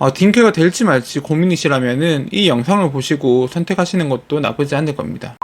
딩크가 될지 말지 고민이시라면은 이 영상을 보시고 선택하시는 것도 나쁘지 않을 겁니다.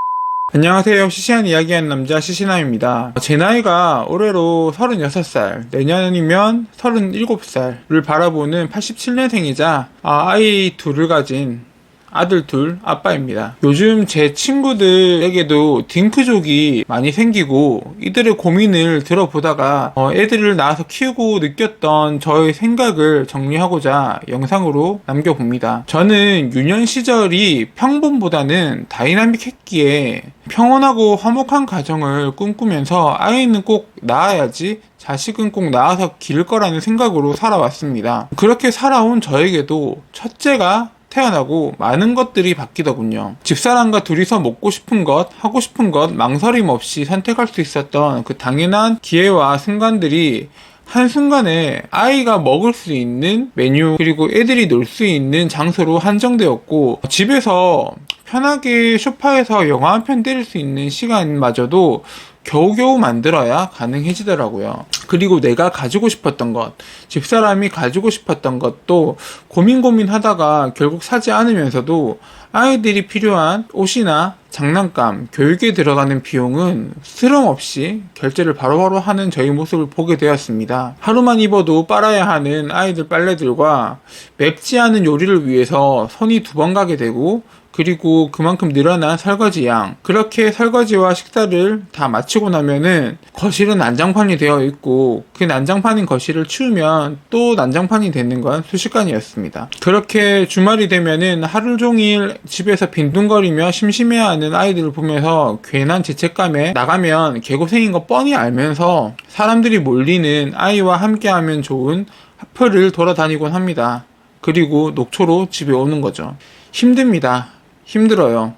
안녕하세요. 시시한 이야기하는 남자 시시남입니다. 제 나이가 올해로 36살, 내년이면 37살을 바라보는 87년생이자 아이 둘을 가진 아들 둘 아빠입니다. 요즘 제 친구들에게도 딩크족이 많이 생기고 이들의 고민을 들어보다가 애들을 낳아서 키우고 느꼈던 저의 생각을 정리하고자 영상으로 남겨봅니다. 저는 유년 시절이 평범보다는 다이나믹했기에 평온하고 화목한 가정을 꿈꾸면서 아이는 꼭 낳아야지, 자식은 꼭 낳아서 기를 거라는 생각으로 살아왔습니다. 그렇게 살아온 저에게도 첫째가 태어나고 많은 것들이 바뀌더군요. 집사람과 둘이서 먹고 싶은 것, 하고 싶은 것 망설임 없이 선택할 수 있었던 그 당연한 기회와 순간들이 한순간에 아이가 먹을 수 있는 메뉴, 그리고 애들이 놀 수 있는 장소로 한정되었고, 집에서 편하게 소파에서 영화 한 편 때릴 수 있는 시간마저도 겨우겨우 만들어야 가능해지더라고요. 그리고 내가 가지고 싶었던 것, 집사람이 가지고 싶었던 것도 고민 하다가 결국 사지 않으면서도 아이들이 필요한 옷이나 장난감, 교육에 들어가는 비용은 스럼없이 결제를 바로바로 하는 저희 모습을 보게 되었습니다. 하루만 입어도 빨아야 하는 아이들 빨래들과 맵지 않은 요리를 위해서 손이 두 번 가게 되고, 그리고 그만큼 늘어난 설거지 양. 그렇게 설거지와 식사를 다 마치고 나면은 거실은 난장판이 되어 있고, 그 난장판인 거실을 치우면 또 난장판이 되는 건 순식간이었습니다. 그렇게 주말이 되면은 하루 종일 집에서 빈둥거리며 심심해하는 아이들을 보면서 괜한 죄책감에 나가면 개고생인 거 뻔히 알면서 사람들이 몰리는 아이와 함께하면 좋은 하프를 돌아다니곤 합니다. 그리고 녹초로 집에 오는 거죠. 힘듭니다. 힘들어요.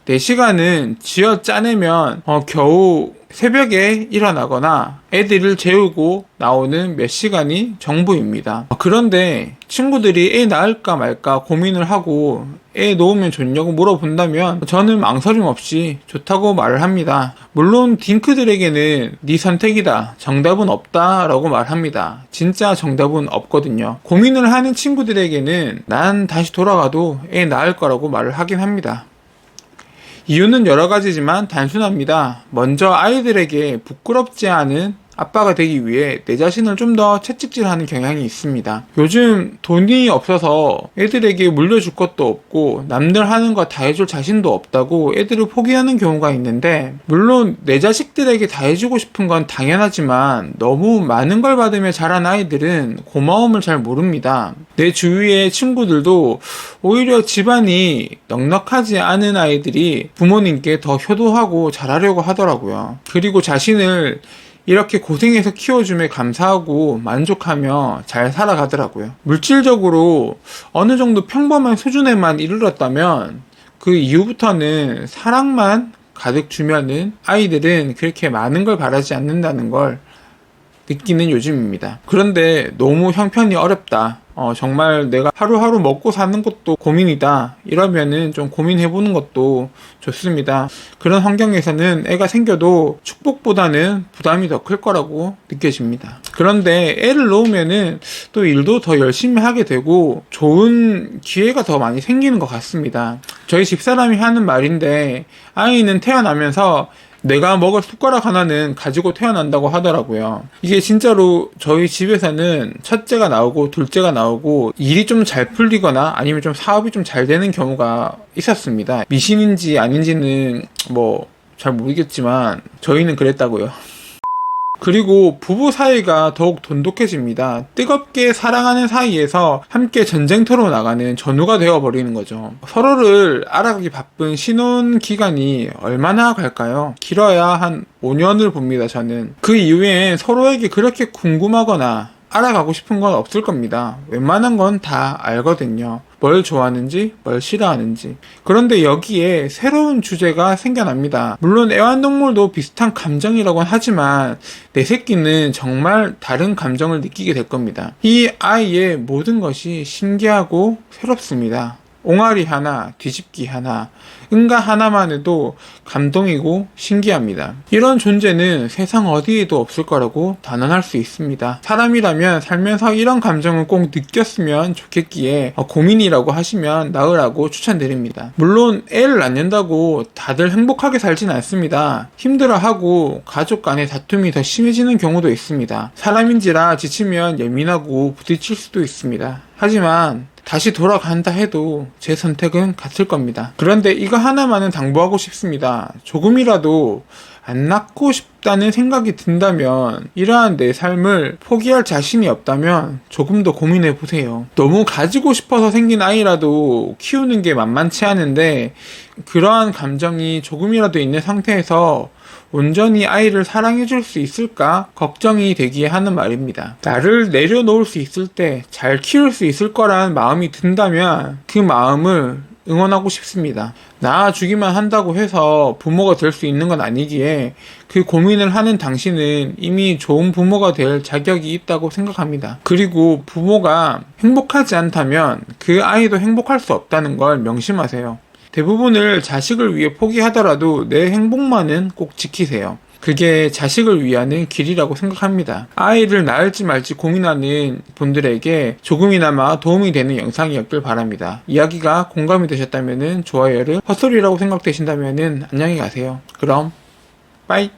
4시간은 쥐어 짜내면 겨우 새벽에 일어나거나 애들을 재우고 나오는 몇 시간이 전부입니다. 그런데 친구들이 애 낳을까 말까 고민을 하고 애 놓으면 좋냐고 물어본다면 저는 망설임 없이 좋다고 말을 합니다. 물론 딩크들에게는 네 선택이다, 정답은 없다 라고 말합니다. 진짜 정답은 없거든요. 고민을 하는 친구들에게는 난 다시 돌아가도 애 낳을 거라고 말을 하긴 합니다. 이유는 여러 가지지만 단순합니다. 먼저 아이들에게 부끄럽지 않은 아빠가 되기 위해 내 자신을 좀 더 채찍질하는 경향이 있습니다. 요즘 돈이 없어서 애들에게 물려줄 것도 없고 남들 하는 거 다 해줄 자신도 없다고 애들을 포기하는 경우가 있는데, 물론 내 자식들에게 다 해주고 싶은 건 당연하지만 너무 많은 걸 받으며 자란 아이들은 고마움을 잘 모릅니다. 내 주위의 친구들도 오히려 집안이 넉넉하지 않은 아이들이 부모님께 더 효도하고 잘하려고 하더라고요. 그리고 자신을 이렇게 고생해서 키워줌에 감사하고 만족하며 잘 살아가더라고요. 물질적으로 어느 정도 평범한 수준에만 이르렀다면 그 이후부터는 사랑만 가득 주면은 아이들은 그렇게 많은 걸 바라지 않는다는 걸 느끼는 요즘입니다. 그런데 너무 형편이 어렵다, 정말 내가 하루하루 먹고 사는 것도 고민이다, 이러면은 좀 고민해보는 것도 좋습니다. 그런 환경에서는 애가 생겨도 축복보다는 부담이 더 클 거라고 느껴집니다. 그런데 애를 놓으면은 또 일도 더 열심히 하게 되고 좋은 기회가 더 많이 생기는 것 같습니다. 저희 집사람이 하는 말인데, 아이는 태어나면서 내가 먹을 숟가락 하나는 가지고 태어난다고 하더라고요. 이게 진짜로 저희 집에서는 첫째가 나오고 둘째가 나오고 일이 좀 잘 풀리거나 아니면 좀 사업이 좀 잘 되는 경우가 있었습니다. 미신인지 아닌지는 잘 모르겠지만 저희는 그랬다고요. 그리고 부부 사이가 더욱 돈독해집니다. 뜨겁게 사랑하는 사이에서 함께 전쟁터로 나가는 전우가 되어버리는 거죠. 서로를 알아가기 바쁜 신혼 기간이 얼마나 갈까요? 길어야 한 5년을 봅니다, 저는. 그 이후엔 서로에게 그렇게 궁금하거나 알아가고 싶은 건 없을 겁니다. 웬만한 건 다 알거든요. 뭘 좋아하는지, 뭘 싫어하는지. 그런데 여기에 새로운 주제가 생겨납니다. 물론 애완동물도 비슷한 감정이라고는 하지만 내 새끼는 정말 다른 감정을 느끼게 될 겁니다. 이 아이의 모든 것이 신기하고 새롭습니다. 옹알이 하나, 뒤집기 하나, 응가 하나만 해도 감동이고 신기합니다. 이런 존재는 세상 어디에도 없을 거라고 단언할 수 있습니다. 사람이라면 살면서 이런 감정을 꼭 느꼈으면 좋겠기에 고민이라고 하시면 나으라고 추천드립니다. 물론 애를 낳는다고 다들 행복하게 살진 않습니다. 힘들어하고 가족 간의 다툼이 더 심해지는 경우도 있습니다. 사람인지라 지치면 예민하고 부딪힐 수도 있습니다. 하지만 다시 돌아간다 해도 제 선택은 같을 겁니다. 그런데 이거 하나만은 당부하고 싶습니다. 조금이라도 안 낳고 싶다는 생각이 든다면, 이러한 내 삶을 포기할 자신이 없다면 조금 더 고민해보세요. 너무 가지고 싶어서 생긴 아이라도 키우는 게 만만치 않은데, 그러한 감정이 조금이라도 있는 상태에서 온전히 아이를 사랑해줄 수 있을까 걱정이 되기에 하는 말입니다. 나를 내려놓을 수 있을 때 잘 키울 수 있을 거라는 마음이 든다면 그 마음을 응원하고 싶습니다. 낳아주기만 한다고 해서 부모가 될 수 있는 건 아니기에 그 고민을 하는 당신은 이미 좋은 부모가 될 자격이 있다고 생각합니다. 그리고 부모가 행복하지 않다면 그 아이도 행복할 수 없다는 걸 명심하세요. 대부분을 자식을 위해 포기하더라도 내 행복만은 꼭 지키세요. 그게 자식을 위하는 길이라고 생각합니다. 아이를 낳을지 말지 고민하는 분들에게 조금이나마 도움이 되는 영상이었길 바랍니다. 이야기가 공감이 되셨다면 좋아요를, 헛소리라고 생각되신다면 안녕히 가세요. 그럼 빠이.